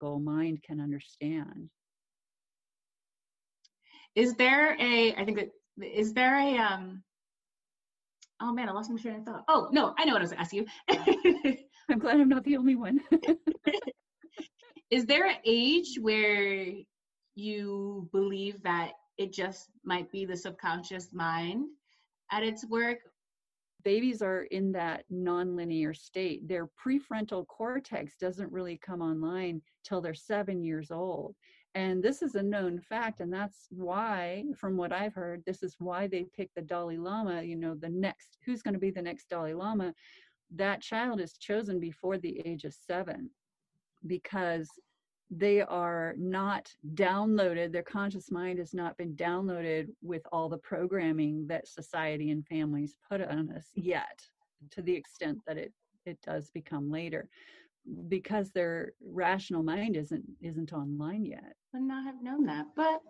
logical mind can understand. Is there a, I think that, is there a, oh man, I lost my train of thought. Oh, no, I know what I was asking you. I'm glad I'm not the only one. Is there an age where you believe that it just might be the subconscious mind at its work? Babies are in that nonlinear state. Their prefrontal cortex doesn't really come online till they're 7 years old. And this is a known fact. And that's why, from what I've heard, this is why they pick the Dalai Lama, the next, who's going to be the next Dalai Lama. That child is chosen before the age of 7, because they are not downloaded, their conscious mind has not been downloaded with all the programming that society and families put on us yet, to the extent that it does become later, because their rational mind isn't online yet. I would not have known that, but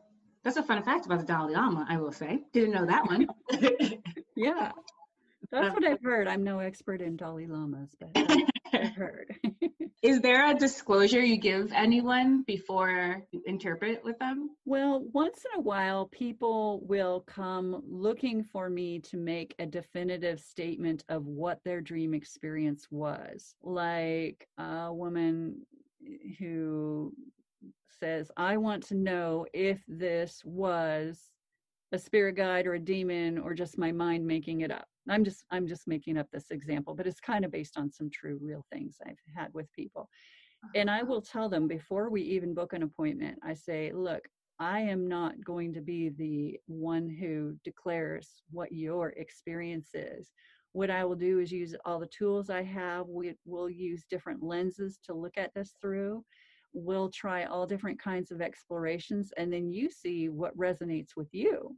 that's a fun fact about the Dalai Lama, I will say. Didn't know that one. Yeah, that's what I've heard. I'm no expert in Dalai Lamas, but that's what I've heard. Is there a disclosure you give anyone before you interpret with them? Well, once in a while, people will come looking for me to make a definitive statement of what their dream experience was. Like a woman who says, I want to know if this was a spirit guide or a demon or just my mind making it up. I'm just making up this example, but it's kind of based on some true, real things I've had with people. And I will tell them before we even book an appointment, I say, look, I am not going to be the one who declares what your experience is. What I will do is use all the tools I have. We'll use different lenses to look at this through. We'll try all different kinds of explorations, and then you see what resonates with you.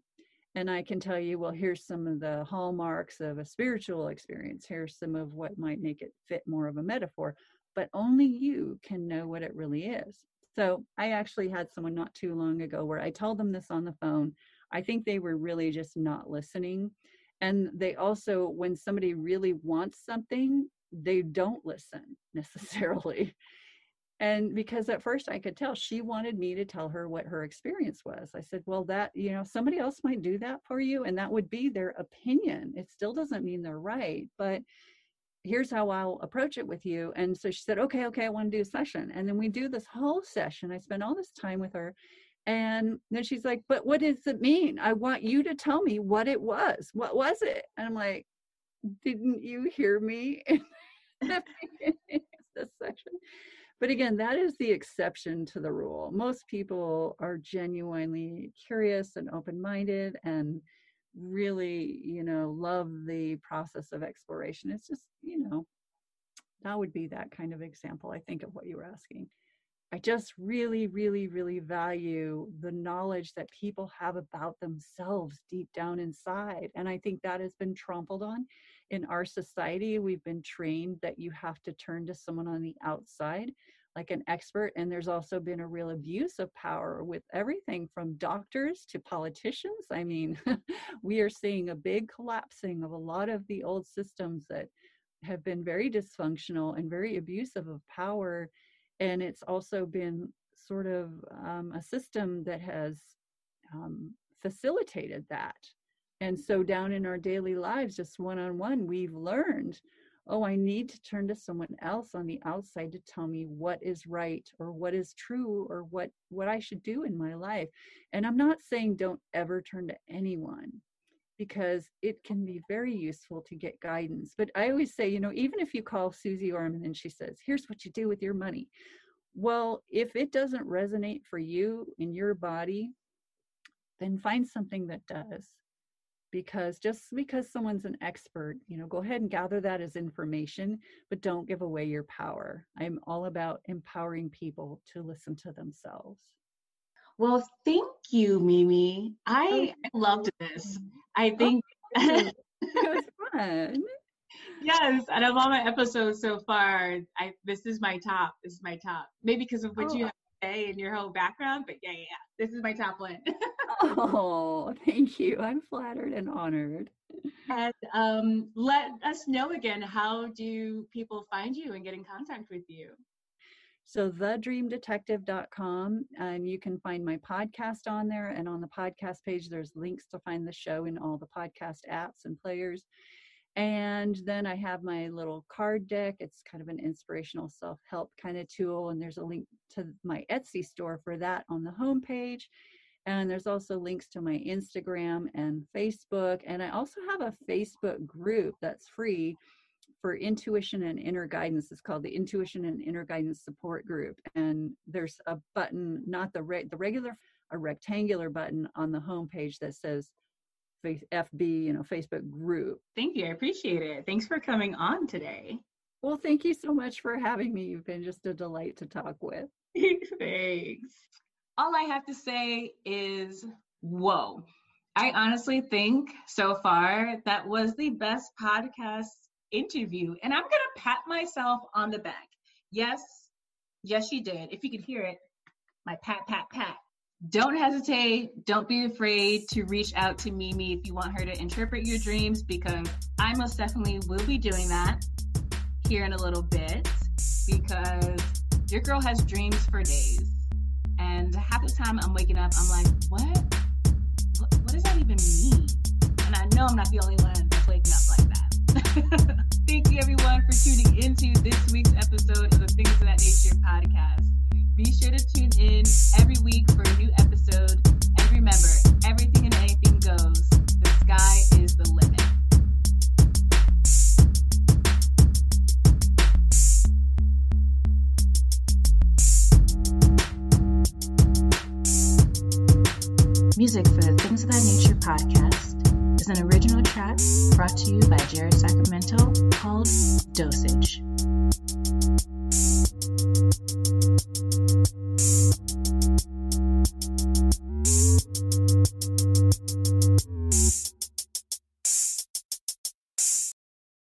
And I can tell you, well, here's some of the hallmarks of a spiritual experience. Here's some of what might make it fit more of a metaphor, but only you can know what it really is. So I actually had someone not too long ago where I told them this on the phone. I think they were really just not listening. And they also, when somebody really wants something, they don't listen necessarily. And because at first I could tell she wanted me to tell her what her experience was. I said, well, that, somebody else might do that for you, and that would be their opinion. It still doesn't mean they're right, but here's how I'll approach it with you. And so she said, okay, I want to do a session. And then we do this whole session. I spent all this time with her. And then she's like, but what does it mean? I want you to tell me what it was. What was it? And I'm like, didn't you hear me in the beginning of this session? But again, that is the exception to the rule. Most people are genuinely curious and open-minded and really, love the process of exploration. It's just, that would be that kind of example, I think, of what you were asking. I just really, really, really value the knowledge that people have about themselves deep down inside. And I think that has been trampled on in our society. We've been trained that you have to turn to someone on the outside, like an expert. And there's also been a real abuse of power with everything from doctors to politicians. I mean, we are seeing a big collapsing of a lot of the old systems that have been very dysfunctional and very abusive of power. And it's also been sort of a system that has facilitated that. And so down in our daily lives, just one-on-one, we've learned, oh, I need to turn to someone else on the outside to tell me what is right or what is true or what I should do in my life. And I'm not saying don't ever turn to anyone, because it can be very useful to get guidance. But I always say, even if you call Susie Orman and she says, here's what you do with your money. Well, if it doesn't resonate for you in your body, then find something that does. Because just because someone's an expert, go ahead and gather that as information, but don't give away your power. I'm all about empowering people to listen to themselves. Well, thank you, Mimi. I loved this. I think it was fun. Yes, and of all my episodes so far, this is my top. Maybe because of what you have to say and your whole background, but yeah. This is my top one. Oh, thank you. I'm flattered and honored. And let us know again, how do people find you and get in contact with you? So thedreamdetective.com, and you can find my podcast on there. And on the podcast page, there's links to find the show in all the podcast apps and players. And then I have my little card deck. It's kind of an inspirational self-help kind of tool. And there's a link to my Etsy store for that on the homepage. And there's also links to my Instagram and Facebook. And I also have a Facebook group that's free for intuition and inner guidance. It's called the Intuition and Inner Guidance Support Group. And there's a button, not the regular, a rectangular button on the homepage that says FB, Facebook group. Thank you. I appreciate it. Thanks for coming on today. Well, thank you so much for having me. You've been just a delight to talk with. Thanks. All I have to say is, whoa. I honestly think so far that was the best podcast interview. And I'm going to pat myself on the back. Yes, you did. If you could hear it, my pat, pat, pat. Don't hesitate. Don't be afraid to reach out to Mimi if you want her to interpret your dreams, because I most definitely will be doing that here in a little bit, because your girl has dreams for days. And half the time I'm waking up, I'm like, what does that even mean? And I know I'm not the only one that's waking up like that. Thank you, everyone, for tuning into this week's episode of the Things of That Nature podcast. Be sure to tune in every week for a new episode. And remember, everything and anything goes. The sky is the limit. Music for the Things of That Nature podcast is an original track brought to you by Jared Sacramento called Dosage.